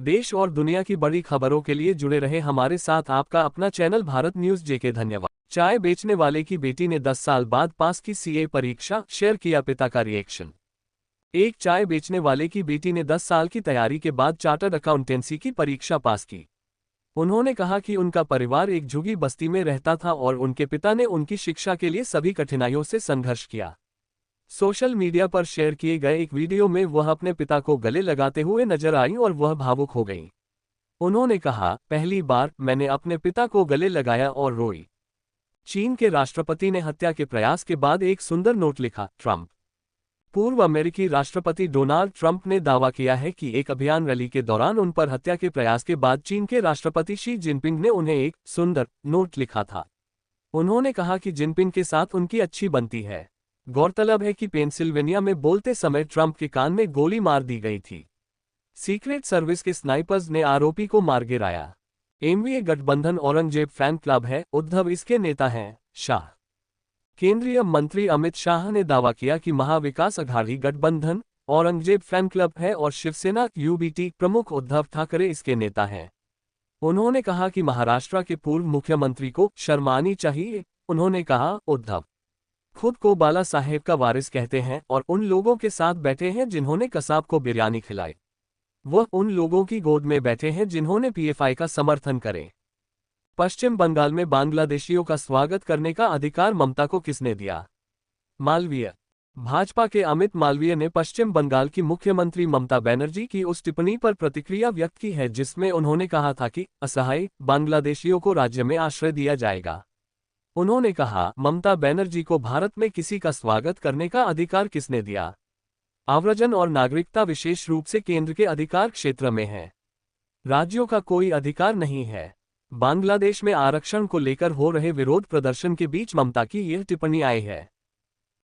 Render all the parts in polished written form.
देश और दुनिया की बड़ी खबरों के लिए जुड़े रहे हमारे साथ आपका अपना चैनल भारत न्यूज जेके। धन्यवाद। चाय बेचने वाले की बेटी ने 10 साल बाद पास की सीए परीक्षा, शेयर किया पिता का रिएक्शन। एक चाय बेचने वाले की बेटी ने 10 साल की तैयारी के बाद चार्टर्ड अकाउंटेंसी की परीक्षा पास की। उन्होंने कहा कि उनका परिवार एक झुग्गी बस्ती में रहता था और उनके पिता ने उनकी शिक्षा के लिए सभी कठिनाइयों से संघर्ष किया। सोशल मीडिया पर शेयर किए गए एक वीडियो में वह अपने पिता को गले लगाते हुए नजर आई और वह भावुक हो गई। उन्होंने कहा, पहली बार मैंने अपने पिता को गले लगाया और रोई। चीन के राष्ट्रपति ने हत्या के प्रयास के बाद एक सुंदर नोट लिखा, ट्रंप। पूर्व अमेरिकी राष्ट्रपति डोनाल्ड ट्रंप ने दावा किया है कि एक अभियान रैली के दौरान उन पर हत्या के प्रयास के बाद चीन के राष्ट्रपति शी जिनपिंग ने उन्हें एक सुंदर नोट लिखा था। उन्होंने कहा कि जिनपिंग के साथ उनकी अच्छी बनती है। गौरतलब है कि पेंसिल्वेनिया में बोलते समय ट्रंप के कान में गोली मार दी गई थी। सीक्रेट सर्विस के स्नाइपर्स ने आरोपी को मार गिराया। एनडीए गठबंधन औरंगजेब फैन क्लब है, उद्धव इसके नेता हैं, शाह। केंद्रीय मंत्री अमित शाह ने दावा किया कि महाविकास अघाड़ी गठबंधन औरंगजेब फैन क्लब है और शिवसेना यूबीटी प्रमुख उद्धव ठाकरे इसके नेता हैं। उन्होंने कहा कि महाराष्ट्र के पूर्व मुख्यमंत्री को शर्मानी चाहिए। उन्होंने कहा, उद्धव खुद को बाला साहेब का वारिस कहते हैं और उन लोगों के साथ बैठे हैं जिन्होंने कसाब को बिरयानी खिलाई। वह उन लोगों की गोद में बैठे हैं जिन्होंने पीएफआई का समर्थन करे। पश्चिम बंगाल में बांग्लादेशियों का स्वागत करने का अधिकार ममता को किसने दिया? मालवीय। भाजपा के अमित मालवीय ने पश्चिम बंगाल की मुख्यमंत्री ममता बनर्जी की उस टिप्पणी पर प्रतिक्रिया व्यक्त की है जिसमें उन्होंने कहा था कि असहाय बांग्लादेशियों को राज्य में आश्रय दिया जाएगा। उन्होंने कहा, ममता बनर्जी को भारत में किसी का स्वागत करने का अधिकार किसने दिया? आव्रजन और नागरिकता विशेष रूप से केंद्र के अधिकार क्षेत्र में है। राज्यों का कोई अधिकार नहीं है। बांग्लादेश में आरक्षण को लेकर हो रहे विरोध प्रदर्शन के बीच ममता की यह टिप्पणी आई है।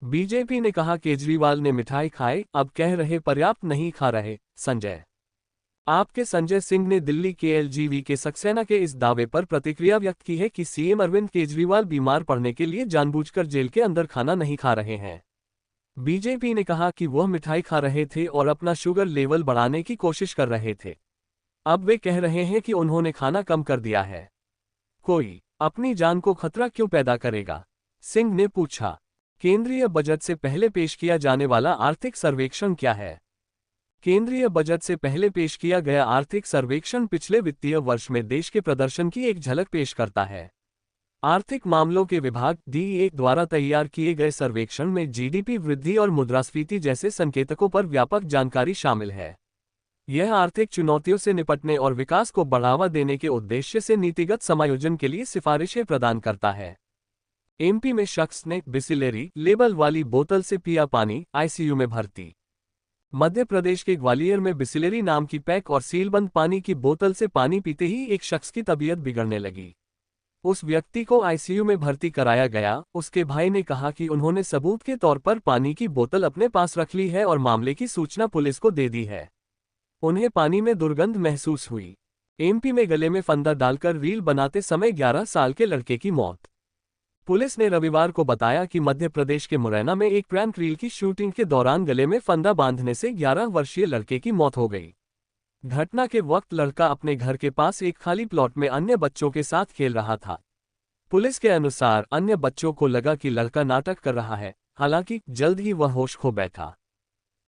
बीजेपी ने कहा, केजरीवाल ने मिठाई खाए, अब कह रहे पर्याप्त नहीं खा रहे। संजय आपके संजय सिंह ने दिल्ली के एलजीवी के सक्सेना के इस दावे पर प्रतिक्रिया व्यक्त की है कि सीएम अरविंद केजरीवाल बीमार पड़ने के लिए जानबूझकर जेल के अंदर खाना नहीं खा रहे हैं। बीजेपी ने कहा कि वह मिठाई खा रहे थे और अपना शुगर लेवल बढ़ाने की कोशिश कर रहे थे। अब वे कह रहे हैं कि उन्होंने खाना कम कर दिया है। कोई अपनी जान को खतरा क्यों पैदा करेगा? सिंह ने पूछा। केंद्रीय बजट से पहले पेश किया जाने वाला आर्थिक सर्वेक्षण क्या है? केंद्रीय बजट से पहले पेश किया गया आर्थिक सर्वेक्षण पिछले वित्तीय वर्ष में देश के प्रदर्शन की एक झलक पेश करता है। आर्थिक मामलों के विभाग DE द्वारा तैयार किए गए सर्वेक्षण में जीडीपी वृद्धि और मुद्रास्फीति जैसे संकेतकों पर व्यापक जानकारी शामिल है। यह आर्थिक चुनौतियों से निपटने और विकास को बढ़ावा देने के उद्देश्य से नीतिगत समायोजन के लिए सिफारिशें प्रदान करता है। एमपी में शख्स ने बिसलेरी लेबल वाली बोतल से पिया पानी, आईसीयू में भर्ती। मध्य प्रदेश के ग्वालियर में बिसलेरी नाम की पैक और सीलबंद पानी की बोतल से पानी पीते ही एक शख्स की तबीयत बिगड़ने लगी। उस व्यक्ति को आईसीयू में भर्ती कराया गया। उसके भाई ने कहा कि उन्होंने सबूत के तौर पर पानी की बोतल अपने पास रख ली है और मामले की सूचना पुलिस को दे दी है। उन्हें पानी में दुर्गंध महसूस हुई। एमपी में गले में फंदा डालकर रील बनाते समय 11 साल के लड़के की मौत। पुलिस ने रविवार को बताया कि मध्य प्रदेश के मुरैना में एक प्रैंक रील की शूटिंग के दौरान गले में फंदा बांधने से 11 वर्षीय लड़के की मौत हो गई। घटना के वक्त लड़का अपने घर के पास एक खाली प्लॉट में अन्य बच्चों के साथ खेल रहा था। पुलिस के अनुसार अन्य बच्चों को लगा कि लड़का नाटक कर रहा है, हालांकि जल्द ही वह होश खो बैठा।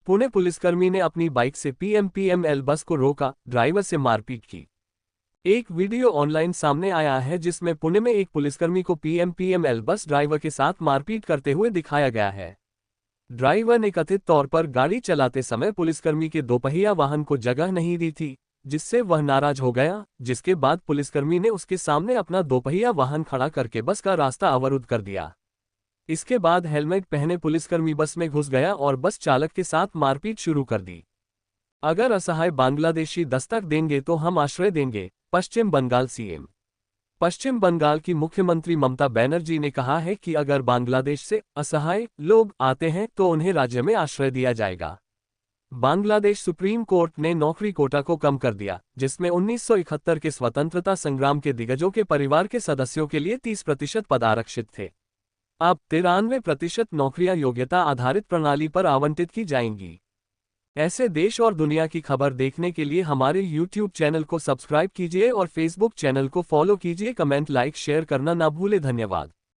पुणे पुलिसकर्मी ने अपनी बाइक से पीएमपीएमएल बस को रोका, ड्राइवर से मारपीट की। एक वीडियो ऑनलाइन सामने आया है जिसमें पुणे में एक पुलिसकर्मी को पीएमपीएमएल बस ड्राइवर के साथ मारपीट करते हुए दिखाया गया है। ड्राइवर ने कथित तौर पर गाड़ी चलाते समय पुलिसकर्मी के दोपहिया वाहन को जगह नहीं दी थी, जिससे वह नाराज हो गया, जिसके बाद पुलिसकर्मी ने उसके सामने अपना दोपहिया वाहन खड़ा करके बस का रास्ता अवरुद्ध कर दिया। इसके बाद हेलमेट पहने पुलिसकर्मी बस में घुस गया और बस चालक के साथ मारपीट शुरू कर दी। अगर असहाय बांग्लादेशी दस्तक देंगे तो हम आश्रय देंगे, पश्चिम बंगाल सीएम। पश्चिम बंगाल की मुख्यमंत्री ममता बनर्जी ने कहा है कि अगर बांग्लादेश से असहाय लोग आते हैं तो उन्हें राज्य में आश्रय दिया जाएगा। बांग्लादेश सुप्रीम कोर्ट ने नौकरी कोटा को कम कर दिया, जिसमें 1971 के स्वतंत्रता संग्राम के दिग्गजों के परिवार के सदस्यों के लिए 30% पद आरक्षित थे। अब 93% नौकरियां योग्यता आधारित प्रणाली पर आवंटित की जाएंगी। ऐसे देश और दुनिया की खबर देखने के लिए हमारे YouTube चैनल को सब्सक्राइब कीजिए और Facebook चैनल को फॉलो कीजिए। कमेंट, लाइक, शेयर करना ना भूले। धन्यवाद।